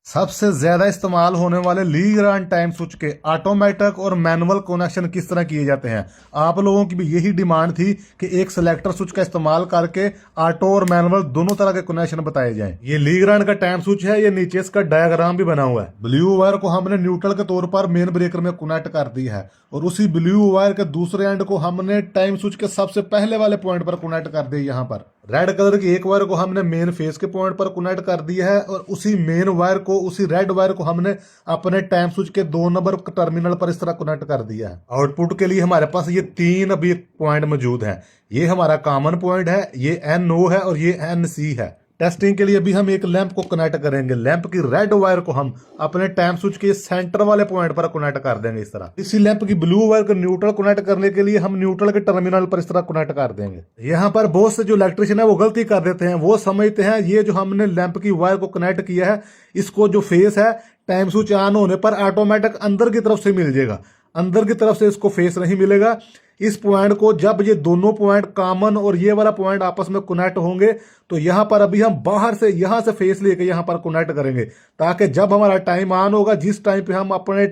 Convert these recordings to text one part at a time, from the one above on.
सबसे ज्यादा इस्तेमाल होने वाले लीग्रांड टाइम स्विच के ऑटोमेटिक और मैनुअल कनेक्शन किस तरह किए जाते हैं। आप लोगों की भी यही डिमांड थी कि एक सिलेक्टर स्विच का इस्तेमाल करके ऑटो और मैनुअल दोनों तरह के कनेक्शन बताए जाएं। ये लीग्रांड का टाइम स्विच है, ये नीचे इसका डायग्राम भी बना हुआ है। ब्लू वायर को हमने न्यूट्रल के तौर पर मेन ब्रेकर में कनेक्ट कर दिया है और उसी ब्लू वायर के दूसरे एंड को हमने टाइम स्विच के सबसे पहले वाले पॉइंट पर कनेक्ट कर दिया। यहाँ पर रेड कलर की एक वायर को हमने मेन फेस के पॉइंट पर कनेक्ट कर दिया है और उसी मेन वायर को, उसी रेड वायर को हमने अपने टाइम स्विच के 2 नंबर टर्मिनल पर इस तरह कनेक्ट कर दिया है। आउटपुट के लिए हमारे पास ये 3 अभी पॉइंट मौजूद है। ये हमारा कॉमन पॉइंट है, ये NO है और ये NC है। टेस्टिंग के लिए भी हम एक लैंप को कनेक्ट करेंगे। लैंप की रेड वायर को हम अपने टाइम स्विच के सेंटर वाले पॉइंट पर कनेक्ट कर देंगे इस तरह। इसी लैंप की ब्लू वायर को न्यूट्रल कनेक्ट करने के लिए हम न्यूट्रल के टर्मिनल पर इस तरह कनेक्ट कर देंगे। यहाँ पर बहुत से जो इलेक्ट्रिशियन है वो गलती कर देते हैं। वो समझते हैं ये जो हमने लैंप की वायर को कनेक्ट किया है, इसको जो फेस है टाइम स्विच ऑन होने पर ऑटोमेटिक अंदर की तरफ से मिल जाएगा। अंदर की तरफ से इसको फेस नहीं मिलेगा। इस पॉइंट को जब ये दोनों पॉइंट कॉमन और ये वाला पॉइंट आपस में कनेक्ट होंगे तो यहाँ पर अभी हम बाहर से यहाँ से फेस लेके यहाँ पर कनेक्ट करेंगे, ताकि जब हमारा टाइम ऑन होगा, जिस टाइम पे हम अपने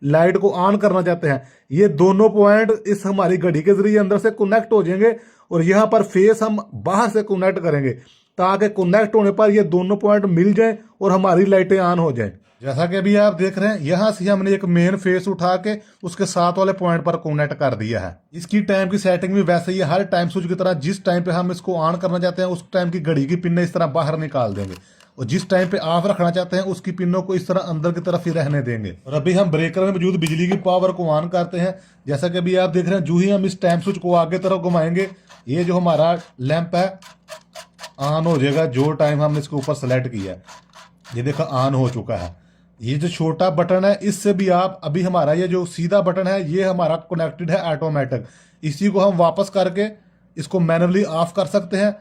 लाइट को ऑन करना चाहते हैं, ये दोनों पॉइंट इस हमारी घड़ी के जरिए अंदर से कनेक्ट हो जाएंगे और यहाँ पर फेस हम बाहर से कनेक्ट करेंगे, ताकि कनेक्ट होने पर ये दोनों पॉइंट मिल जाए और हमारी लाइटें ऑन हो जाए। जैसा कि अभी आप देख रहे हैं, यहां से हमने एक मेन फेस उठा के उसके साथ वाले पॉइंट पर कनेक्ट कर दिया है। इसकी टाइम की सेटिंग भी वैसे ही हर टाइम स्विच की तरह, जिस टाइम पे हम इसको ऑन करना चाहते हैं उस टाइम की घड़ी की पिन इस तरह बाहर निकाल देंगे और जिस टाइम पे ऑफ रखना चाहते हैं उसकी पिनों को इस तरह अंदर की तरफ ही रहने देंगे। और अभी हम ब्रेकर में मौजूद बिजली की पावर को ऑन करते हैं। जैसा कि अभी आप देख रहे हैं, जो ही हम इस टाइम स्विच को आगे तरफ घुमाएंगे, ये जो हमारा लैंप है ऑन हो जाएगा। जो टाइम हमने इसके ऊपर सेलेक्ट किया है, ये देखो ऑन हो चुका है। ये जो छोटा बटन है, इससे भी आप अभी हमारा ये जो सीधा बटन है, ये हमारा कनेक्टेड है ऑटोमेटिक। इसी को हम वापस करके इसको मैनुअली ऑफ कर सकते हैं,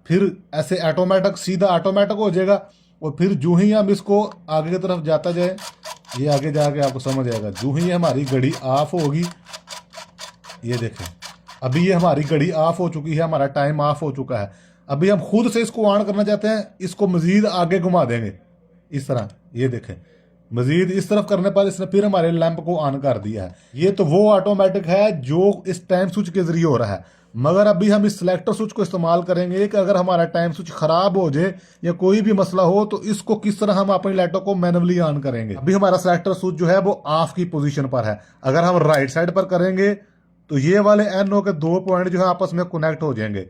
फिर ऐसे ऑटोमेटिक सीधा ऑटोमेटिक हो जाएगा। और फिर जो ही हम इसको आगे की तरफ जाता जाए, ये आगे जाके आपको समझ आएगा। जो ही हमारी घड़ी ऑफ होगी, ये देखें अभी ये हमारी घड़ी ऑफ हो चुकी है, हमारा टाइम ऑफ हो चुका है। अभी हम खुद से इसको ऑन करना चाहते हैं, इसको मजीद आगे घुमा देंगे इस तरह। ये देखें, मजीद इस तरफ करने पर इसने फिर हमारे लैंप को ऑन कर दिया है। ये तो वो ऑटोमेटिक है जो इस टाइम स्विच के जरिए हो रहा है, मगर अभी हम इस सिलेक्टर स्विच को इस्तेमाल करेंगे कि अगर हमारा टाइम स्विच खराब हो जाए या कोई भी मसला हो तो इसको किस तरह हम अपनी लाइटों को मैनुअली ऑन करेंगे। अभी हमारा सिलेक्टर स्विच जो है वो ऑफ की पोजीशन पर है। अगर हम राइट साइड पर करेंगे तो ये वाले NO के 2 पॉइंट जो है आपस में कनेक्ट हो जाएंगे,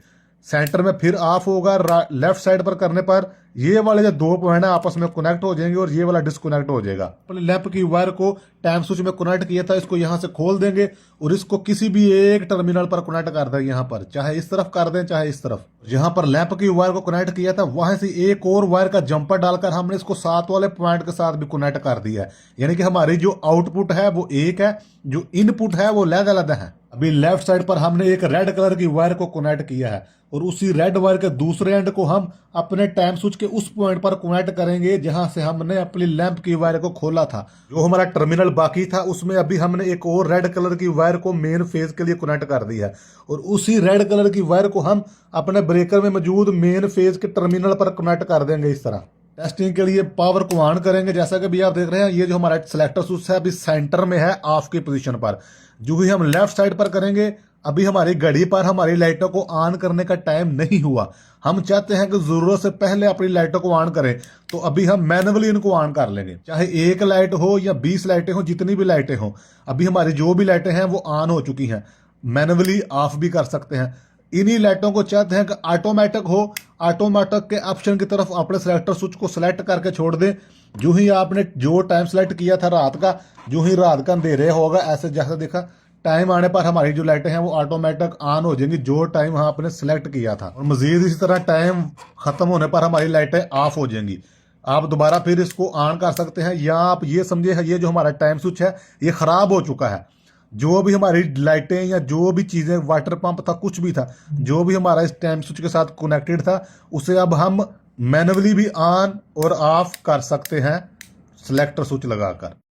सेंटर में फिर ऑफ होगा। लेफ्ट साइड पर करने पर ये वाले जो 2 पॉइंट है आपस में कनेक्ट हो जाएंगे और ये वाला डिस्कनेक्ट हो जाएगा। अपने लैंप की वायर को टाइम स्विच में कनेक्ट किया था, इसको यहां से खोल देंगे और इसको किसी भी एक टर्मिनल पर कनेक्ट कर देंगे। यहाँ पर चाहे इस तरफ कर दें चाहे इस तरफ। जहां पर लैंप की वायर को कनेक्ट किया था वहां से एक और वायर का जंपर डालकर हमने इसको साथ वाले पॉइंट के साथ भी कनेक्ट कर दिया है। यानी कि हमारी जो आउटपुट है वो एक है, जो इनपुट है वो अलग-अलग है। अभी लेफ्ट साइड पर हमने एक रेड कलर की वायर को कनेक्ट किया है और उसी रेड वायर के दूसरे एंड को हम अपने टाइम स्विच के उस पॉइंट पर कनेक्ट करेंगे जहां से हमने अपनी लैंप की वायर को खोला था। जो हमारा टर्मिनल बाकी था उसमें अभी हमने एक और रेड कलर की वायर को मेन फेज के लिए कनेक्ट कर दिया है और उसी रेड कलर की वायर को हम अपने ब्रेकर में मौजूद मेन फेज के टर्मिनल पर कनेक्ट कर देंगे इस तरह। टेस्टिंग के लिए पावर को ऑन करेंगे। जैसा कि भी आप देख रहे हैं, ये जो हमारा सिलेक्टर स्विच है अभी सेंटर में है ऑफ की पोजीशन पर। जो ही हम लेफ्ट साइड पर करेंगे, अभी हमारी घड़ी पर हमारी लाइटों को ऑन करने का टाइम नहीं हुआ। हम चाहते हैं कि जरूरत से पहले अपनी लाइटों को ऑन करें, तो अभी हम मैनुअली इनको ऑन कर लेंगे। चाहे 1 लाइट हो या 20 लाइटें हो, जितनी भी लाइटें हो, अभी हमारी जो भी लाइटें हैं वो ऑन हो चुकी हैं। मैनुअली ऑफ भी कर सकते हैं। इन्हीं लाइटों को चाहते हैं कि ऑटोमेटिक हो, ऑटोमेटिक के ऑप्शन की तरफ अपने सिलेक्टर स्विच को सिलेक्ट करके छोड़ दें। जो ही आपने जो टाइम सेलेक्ट किया था रात का, जो ही रात का अंधेरे होगा, ऐसे जैसा देखा, टाइम आने पर हमारी जो लाइटें हैं वो ऑटोमेटिक ऑन हो जाएंगी जो टाइम आपने सिलेक्ट किया था। और मजीद इसी तरह टाइम खत्म होने पर हमारी लाइटें ऑफ हो जाएंगी। आप दोबारा फिर इसको ऑन कर सकते हैं, या आप ये समझे ये जो हमारा टाइम स्विच है ये खराब हो चुका है। जो भी हमारी लाइटें या जो भी चीजें, वाटर पंप था, कुछ भी था, जो भी हमारा इस टाइम स्विच के साथ कनेक्टेड था, उसे अब हम मैनुअली भी ऑन और ऑफ कर सकते हैं सिलेक्टर स्विच लगाकर।